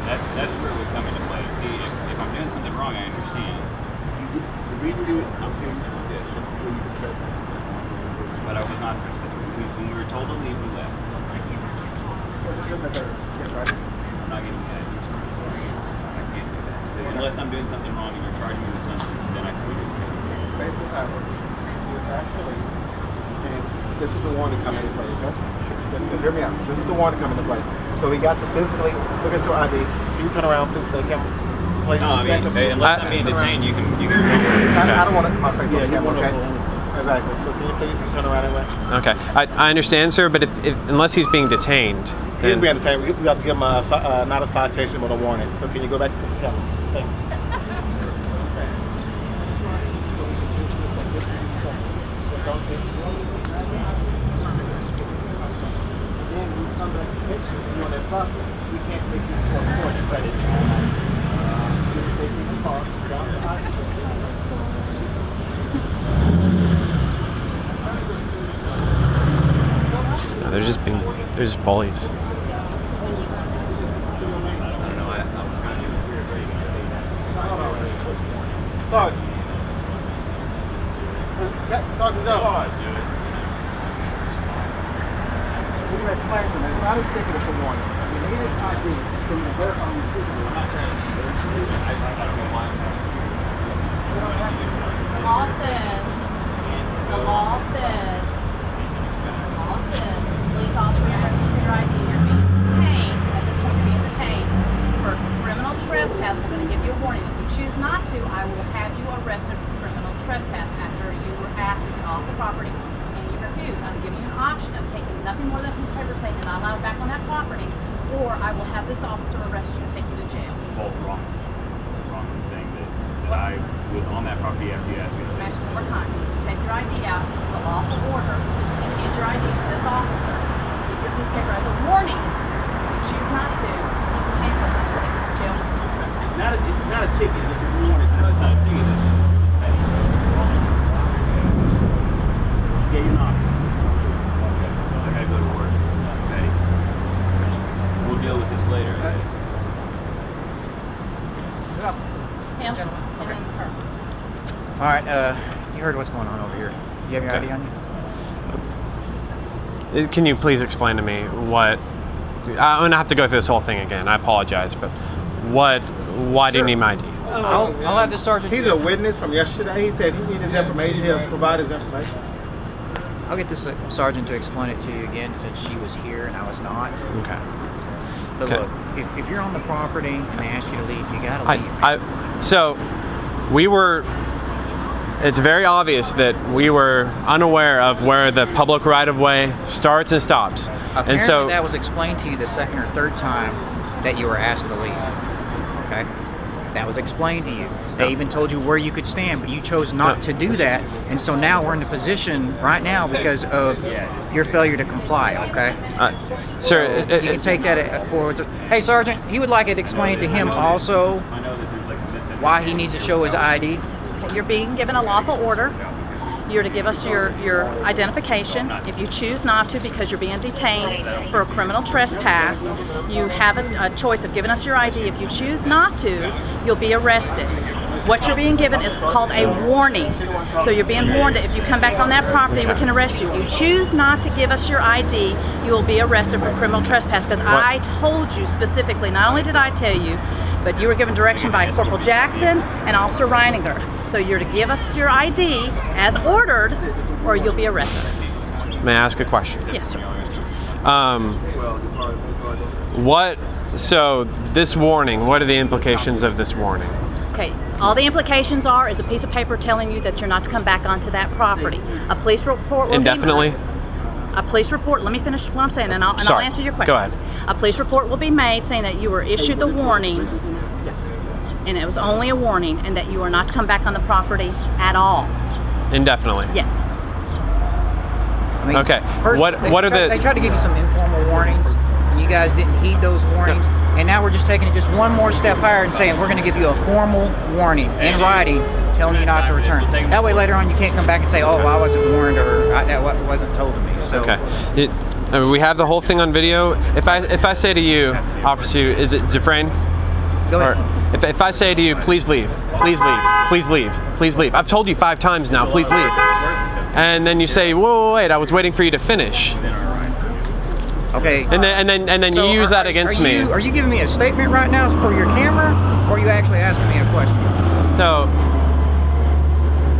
Speaker 7: That's where we come into play. See, if I'm doing something wrong, I understand.
Speaker 9: The reason you I'm saying something like this,
Speaker 7: But I was not trespassing. When we were told to leave, we left. I'm not getting that. I can't do that. Unless I'm doing something wrong and you're charging me with something, then I can do it.
Speaker 9: basically how it works. It's actually, and this is the warning coming into play, okay? Just hear me out. This is the warning coming into play. So we got to physically look at your ID. You turn around, please, so the camera. Please,
Speaker 7: no, I mean, unless I'm being detained, you can.
Speaker 9: I don't want it in my face on the camera, okay? Exactly. So can you please turn around anyway?
Speaker 3: Okay, I understand, sir, but unless he's being detained,
Speaker 9: He's being detained. We have to give him not a citation, but a warning. So can you go back to the camera? Thanks. On that property, we can't take you to a court and say it's you can take you in the car down the highway.
Speaker 3: no, they're just bullies.
Speaker 9: Sergeant. Sergeant Jones. We can explain to them. It's not a ticket, it's a warning. We need an ID so we can verify on the ticket. I'm not trying to
Speaker 2: The law says, police officer, you must keep your ID. You're being detained, at this point you're being detained for criminal trespass. We're going to give you a warning. If you choose not to, I will have you arrested for criminal trespass after you were asked to get off the property and you refuse. I'm giving you an option of taking nothing more than a piece of paper saying you're not allowed back on that property, or I will have this officer arrest you and take you to jail.
Speaker 7: Both wrong. Wrong in saying that I was on that property after you asked me to.
Speaker 2: Ask you one more time. Take your ID out. This is a lawful order. And give your ID to this officer. Give your piece of paper as a warning. If you choose not to, you can't go to jail.
Speaker 7: It's not a ticket, it's a warning. No, it's not a ticket. Yeah, you're not. Okay. I gotta go to work. Okay. We'll deal with this later. Okay?
Speaker 10: All right, you heard what's going on over here. You have your ID on you?
Speaker 3: Can you please explain to me what? I'm gonna have to go through this whole thing again. I apologize, but why do you need my ID?
Speaker 10: I'll have the sergeant.
Speaker 9: He's a witness from yesterday. He said he needs his information. He'll provide his information.
Speaker 10: I'll get this sergeant to explain it to you again since she was here and I was not.
Speaker 3: Okay.
Speaker 10: But look, if you're on the property and they ask you to leave, you gotta leave.
Speaker 3: So we were. It's very obvious that we were unaware of where the public right-of-way starts and stops.
Speaker 10: Apparently,
Speaker 3: and so
Speaker 10: that was explained to you the second or third time that you were asked to leave. Okay. That was explained to you. They even told you where you could stand, but you chose not to do that. And so now we're in the position right now because of your failure to comply, okay?
Speaker 3: Sir,
Speaker 10: so you can take that forward. Hey, Sergeant, he would like it explained to him also why he needs to show his ID.
Speaker 2: You're being given a lawful order. You're to give us your identification. If you choose not to because you're being detained for a criminal trespass, you have a choice of giving us your ID. If you choose not to, you'll be arrested. What you're being given is called a warning. So you're being warned that if you come back on that property, we can arrest you. If you choose not to give us your ID, you will be arrested for criminal trespass because I told you specifically, not only did I tell you, but you were given direction by Corporal Jackson and Officer Reininger. So you're to give us your ID as ordered or you'll be arrested.
Speaker 3: May I ask a question?
Speaker 2: Yes, sir.
Speaker 3: So this warning, what are the implications of this warning?
Speaker 2: Okay, all the implications are is a piece of paper telling you that you're not to come back onto that property. A police report will
Speaker 3: Indefinitely?
Speaker 2: be made. A police report, let me finish what I'm saying and I'll answer your question.
Speaker 3: Go ahead.
Speaker 2: A police report will be made saying that you were issued the warning and it was only a warning and that you are not to come back on the property at all.
Speaker 3: Indefinitely?
Speaker 2: Yes.
Speaker 10: I mean,
Speaker 3: okay.
Speaker 10: First, they tried to give you some informal warnings and you guys didn't heed those warnings. And now we're just taking it just one more step higher and saying we're going to give you a formal warning in writing telling you not to return. That way later on you can't come back and say, oh, well, I wasn't warned or that wasn't told to me. So.
Speaker 3: Okay. We have the whole thing on video. If I say to you, Officer, is it Dufresne?
Speaker 10: Go ahead.
Speaker 3: Or if I say to you, please leave, please leave, please leave, please leave. I've told you 5 times now, please leave. And then you say, whoa, wait, I was waiting for you to finish.
Speaker 10: Okay.
Speaker 3: And then
Speaker 10: so
Speaker 3: you use that against me.
Speaker 10: Are you giving me a statement right now for your camera, or are you actually asking me a question?
Speaker 3: So,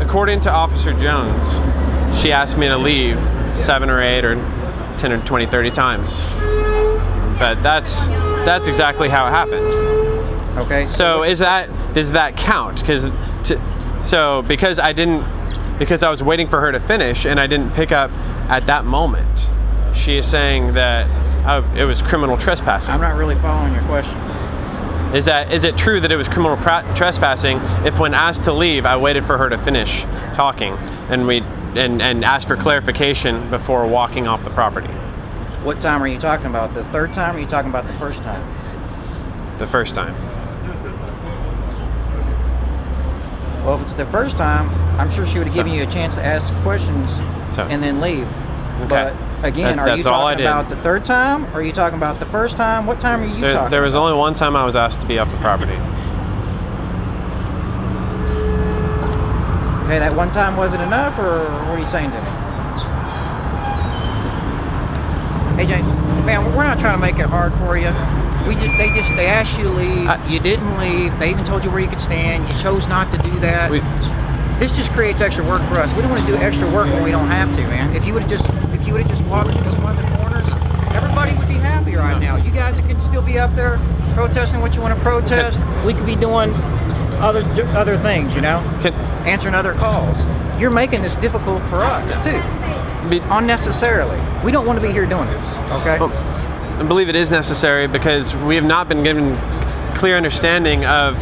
Speaker 3: according to Officer Jones, she asked me to leave 7 or 8 or 10 or 20, 30 times. But that's exactly how it happened.
Speaker 10: Okay.
Speaker 3: So does that count? Because I was waiting for her to finish and I didn't pick up at that moment. She is saying that it was criminal trespassing.
Speaker 10: I'm not really following your question.
Speaker 3: Is it true that it was criminal trespassing if when asked to leave, I waited for her to finish talking and asked for clarification before walking off the property?
Speaker 10: What time are you talking about? The third time or are you talking about the first time?
Speaker 3: The first time.
Speaker 10: Well, if it's the first time, I'm sure she would have given you a chance to ask questions and then leave.
Speaker 3: Okay.
Speaker 10: But again, are you talking about the third time? Or are you talking about the first time? What time are you talking about?
Speaker 3: There was only one time I was asked to be off the property.
Speaker 10: Okay, that one time wasn't enough, or what are you saying to me? Hey James, man, we're not trying to make it hard for you. They asked you to leave. You didn't leave. They even told you where you could stand. You chose not to do that. This just creates extra work for us. We don't want to do extra work when we don't have to, man. If you would have just walked through one of the corners, everybody would be happy right now. You guys could still be up there protesting what you want to protest. We could be doing other things, you know, answering other calls. You're making this difficult for us too, unnecessarily. We don't want to be here doing this, okay?
Speaker 3: Well, I believe it is necessary because we have not been given clear understanding of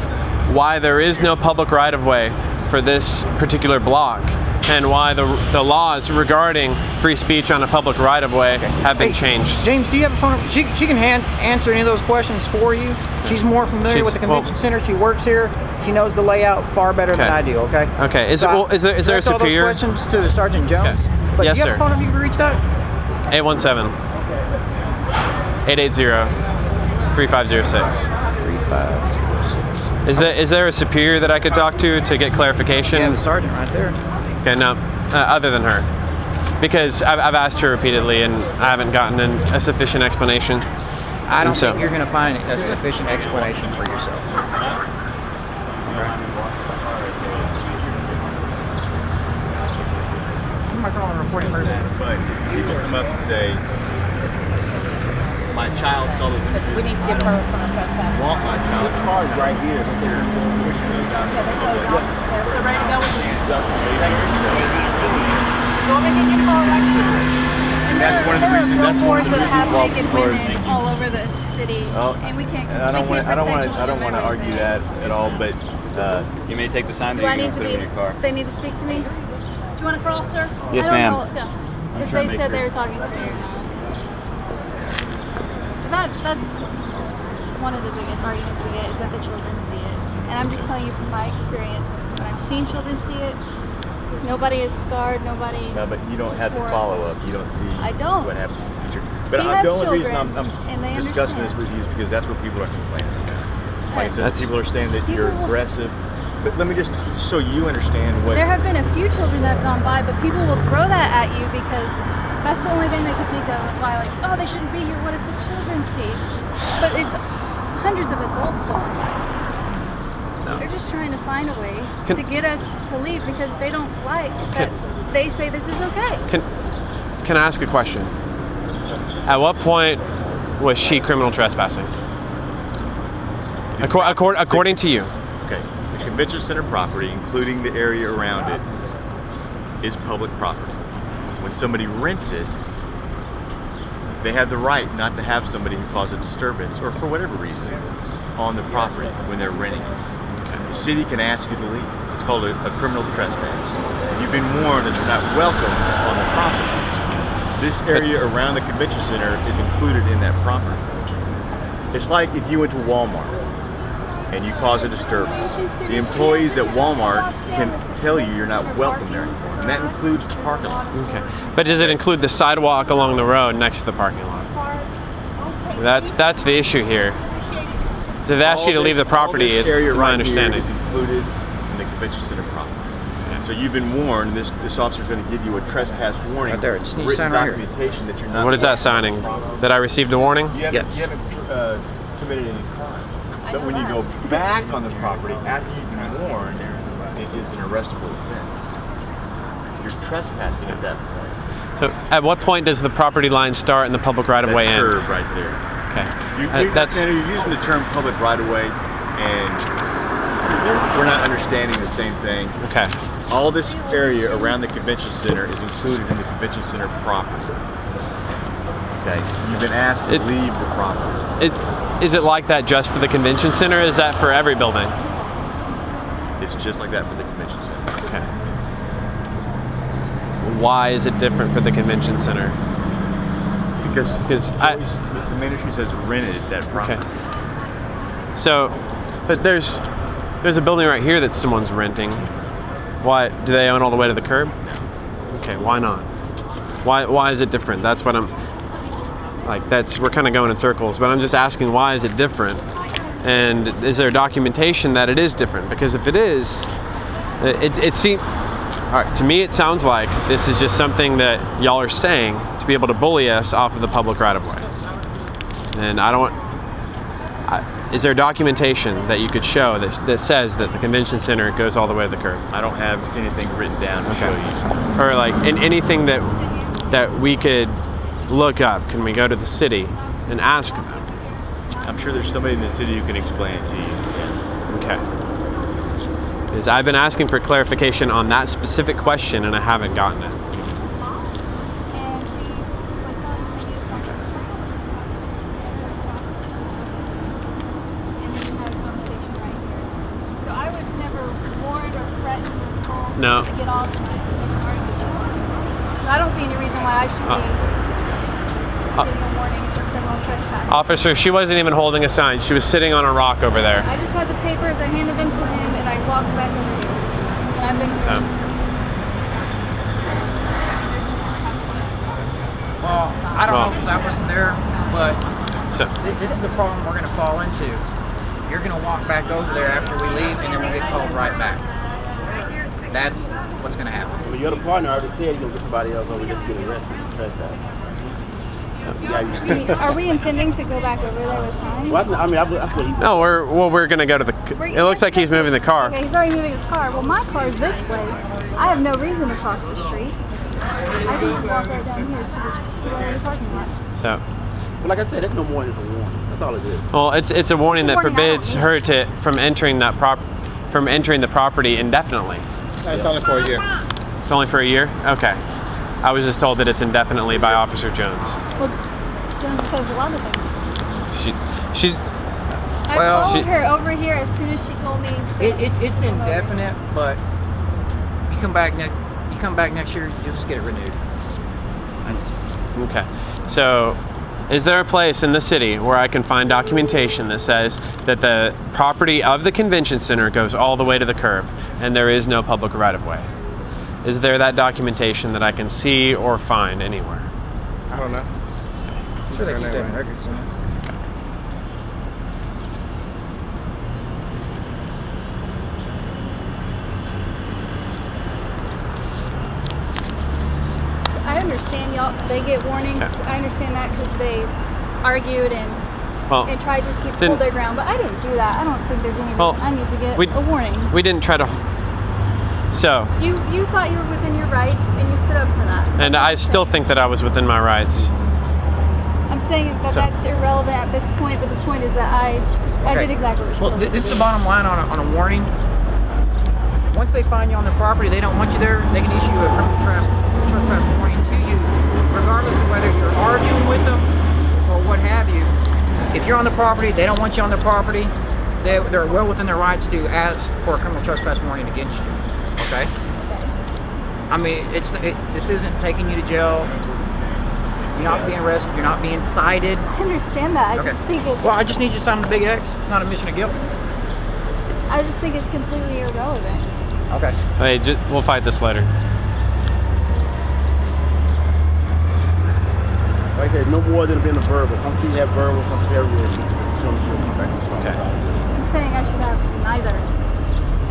Speaker 3: why there is no public right-of-way for this particular block and why the laws regarding free speech on a public right-of-way have been changed.
Speaker 10: James, do you have a phone? She can answer any of those questions for you. She's more familiar with the convention center. She works here. She knows the layout far better than I do, okay?
Speaker 3: Okay. Is there a superior?
Speaker 10: All those questions to Sergeant Jones.
Speaker 3: Okay.
Speaker 10: But
Speaker 3: Yes,
Speaker 10: do you have a phone number you can reach out?
Speaker 3: 817-880-3506.
Speaker 10: 3506.
Speaker 3: Is there a superior that I could talk to get clarification?
Speaker 10: Yeah, the sergeant right there.
Speaker 3: Okay, no, other than her. Because I've asked her repeatedly and I haven't gotten a sufficient explanation.
Speaker 10: I don't think you're going to find a sufficient explanation for yourself. I'm not calling a reporting person.
Speaker 8: But people come up and say, my child saw those images.
Speaker 2: We need to give her a trespass.
Speaker 8: Want my child. The card right here.
Speaker 2: They're ready to go with you. Go and get your car right now.
Speaker 8: And that's one of the reasons.
Speaker 6: There are
Speaker 8: That's one of
Speaker 6: billboards
Speaker 8: the
Speaker 6: of half
Speaker 8: reasons
Speaker 6: naked
Speaker 8: why
Speaker 6: women all over the city, and we can't.
Speaker 8: And I don't want to argue that at all, but
Speaker 7: You may take the sign,
Speaker 2: Do
Speaker 7: but
Speaker 2: I
Speaker 7: you're
Speaker 2: need
Speaker 7: going
Speaker 2: to
Speaker 7: to put it in your car.
Speaker 2: They need to speak to me. Do you want to cross, sir?
Speaker 7: Yes,
Speaker 2: I don't
Speaker 7: ma'am.
Speaker 2: know. Let's go.
Speaker 6: If
Speaker 8: trying to
Speaker 6: they
Speaker 8: make
Speaker 6: said
Speaker 8: her-
Speaker 6: they were talking to me or not. That's one of the biggest arguments we get, is that the children see it. And I'm just telling you from my experience, when I've seen children see it, nobody is scarred, nobody.
Speaker 8: No, but you don't have the follow-up. You don't see
Speaker 6: I don't.
Speaker 8: what happens in the future. But
Speaker 6: He has
Speaker 8: the only reason
Speaker 6: children, and they
Speaker 8: I'm discussing this
Speaker 6: understand.
Speaker 8: with you is because that's what people are complaining about. Like I said,
Speaker 3: That's-
Speaker 8: people are saying that
Speaker 6: People
Speaker 8: you're
Speaker 6: will
Speaker 8: aggressive. But let me just, so you understand what...
Speaker 6: There have been a few children that have gone by, but people will throw that at you because that's the only thing they can think of why, like, oh, they shouldn't be here. What if the children see? But it's hundreds of adults going by. They're just trying to find a way to get us to leave because they don't like that they say this is okay.
Speaker 3: Can I ask a question? At what point was she criminal trespassing? According to you.
Speaker 8: Okay, the convention center property, including the area around it, is public property. When somebody rents it, they have the right not to have somebody who causes a disturbance, or for whatever reason, on the property when they're renting it. The city can ask you to leave. It's called a criminal trespass. You've been warned that you're not welcome on the property. This area around the convention center is included in that property. It's like if you went to Walmart and you cause a disturbance. The employees at Walmart can tell you you're not welcome there anymore, and that includes the parking lot.
Speaker 3: Okay. But does it include the sidewalk along the road next to the parking lot? That's the issue here. So they've asked you to leave the property, it's
Speaker 8: area
Speaker 3: my
Speaker 8: right
Speaker 3: understanding.
Speaker 8: here is included in the convention center property. So you've been warned, this officer's going to give you a trespass warning,
Speaker 10: Right there, it just needs to
Speaker 8: written
Speaker 10: sign right here.
Speaker 8: documentation that you're not...
Speaker 3: What is that signing? That I received a warning?
Speaker 8: You haven't,
Speaker 10: Yes.
Speaker 8: you haven't committed any crime. But when you go back on the property after you've been warned, it is an arrestable offense. You're trespassing at that point.
Speaker 3: So at what point does the property line start and the public right-of-way
Speaker 8: That
Speaker 3: end?
Speaker 8: curve right there.
Speaker 3: Okay.
Speaker 8: You're using the term public right-of-way, and we're not understanding the same thing.
Speaker 3: Okay.
Speaker 8: All this area around the convention center is included in the convention center property. Okay, you've been asked to leave the property.
Speaker 3: Is it like that just for the convention center, or is that for every building?
Speaker 8: It's just like that for the convention center.
Speaker 3: Okay. Why is it different for the convention center?
Speaker 8: Because
Speaker 3: the
Speaker 8: Ministries has rented that property.
Speaker 3: Okay. So, but there's a building right here that someone's renting. Why do they own all the way to the curb? Okay, why not? Why is it different? That's what I'm like. We're kind of going in circles, but I'm just asking, why is it different? And is there documentation that it is different? Because if it is, it seems. All right, to me, it sounds like this is just something that y'all are saying to be able to bully us off of the public right-of-way. And I don't. Is there documentation that you could show that says that the convention center goes all the way to the curb?
Speaker 8: I don't have anything written down to show you.
Speaker 3: Or like anything that we could look up. Can we go to the city and ask them?
Speaker 8: I'm sure there's somebody in the city who can explain it to you. Yeah.
Speaker 3: Okay. Because I've been asking for clarification on that specific question and I haven't gotten it. No.
Speaker 6: To get off and I don't see any reason why I should be given a warning for criminal trespassing.
Speaker 3: Officer, she wasn't even holding a sign. She was sitting on a rock over there.
Speaker 6: I just had the papers, I handed them to him, and I walked back over here. And I've been here.
Speaker 10: Well, I don't know because I wasn't there, but
Speaker 3: So,
Speaker 10: this is the problem we're going to fall into. You're going to walk back over there after we leave, and then we'll get called right back. That's what's going to happen.
Speaker 11: Well, your other partner already said he's going to get somebody else over there to get arrested.
Speaker 6: Are we intending to go back over there with signs?
Speaker 11: Well, I mean, that's what he.
Speaker 3: No, we're gonna go to the. It looks like he's moving the car.
Speaker 6: Okay, he's already moving his car. Well, my car's this way. I have no reason to cross the street. I can just walk right down here to the parking lot.
Speaker 3: So.
Speaker 11: Well, like I said, that's no more than a warning. That's all it is.
Speaker 3: Well, it's a warning that forbids her from entering the property indefinitely.
Speaker 9: That's only for a year.
Speaker 3: It's only for a year? Okay. I was just told that it's indefinitely by Officer Jones.
Speaker 6: Well, Jones says a lot of things.
Speaker 3: She's.
Speaker 6: I followed her over here as soon as she told me.
Speaker 10: It's indefinite, but you come back next year, you'll just get it renewed.
Speaker 3: Okay. So, is there a place in the city where I can find documentation that says that the property of the convention center goes all the way to the curb and there is no public right-of-way? Is there that documentation that I can see or find anywhere?
Speaker 9: I don't know.
Speaker 10: I'm sure they keep that in records somewhere.
Speaker 6: I understand y'all, they get warnings.
Speaker 3: Okay.
Speaker 6: I understand that because they argued and tried to hold their ground, but I didn't do that. I don't think there's any reason I need to get a warning.
Speaker 3: We didn't try to. So.
Speaker 6: You thought you were within your rights and you stood up for that.
Speaker 3: And I still think that I was within my rights.
Speaker 6: I'm saying that that's irrelevant at this point, but the point is that I did exactly what you told me.
Speaker 10: This is the bottom line on a warning. Once they find you on their property, they don't want you there, they can issue a criminal trespass warning to you, regardless of whether you're arguing with them or what have you. If you're on the property, they don't want you on their property, they're well within their rights to ask for a criminal trespass warning against you. Okay? I mean, this isn't taking you to jail. You're not being arrested. You're not being cited.
Speaker 6: I understand that. I just think it's...
Speaker 10: Well, I just need you to sign the big X. It's not a admission of guilt.
Speaker 6: I just think it's completely irrelevant.
Speaker 10: Okay.
Speaker 3: Hey, we'll fight this later.
Speaker 11: Like I said, no more than being a verbal. Some people have verbal, some people have written.
Speaker 3: Okay.
Speaker 6: I'm saying I should have neither.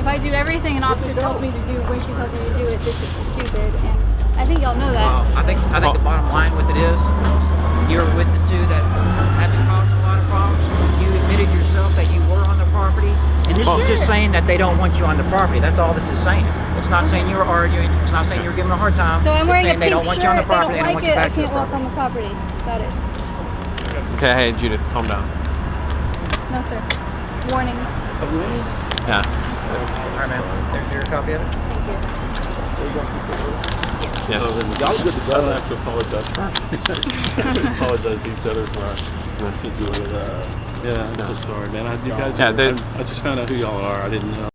Speaker 6: If I do everything an officer tells me to do when she tells me to do it, this is stupid, and I think y'all know that.
Speaker 10: Well, I think the bottom line with it is, you're with the two that have been causing a lot of problems. You admitted yourself that you were on the property, and this is just saying that they don't want you on the property. That's all this is saying. It's not saying you were arguing. It's not saying you were giving a hard time.
Speaker 6: So I'm wearing a pink
Speaker 10: they don't want you on the
Speaker 6: shirt,
Speaker 10: property.
Speaker 6: they don't
Speaker 10: want
Speaker 6: like
Speaker 10: you
Speaker 6: it, I
Speaker 10: back to the
Speaker 6: can't walk
Speaker 10: property.
Speaker 6: on the property. Got it.
Speaker 3: Okay, hey Judith, calm down.
Speaker 6: No, sir. Warnings.
Speaker 3: Yeah.
Speaker 10: Alright, man. There's your copy of it.
Speaker 6: Thank you.
Speaker 3: Yes.
Speaker 11: Y'all good to
Speaker 12: I
Speaker 11: go.
Speaker 12: don't have to apologize first. We apologize to each other for our messages. Yeah, I'm so sorry, man. You guys.
Speaker 3: Yeah,
Speaker 12: I just found out who y'all are. I didn't know.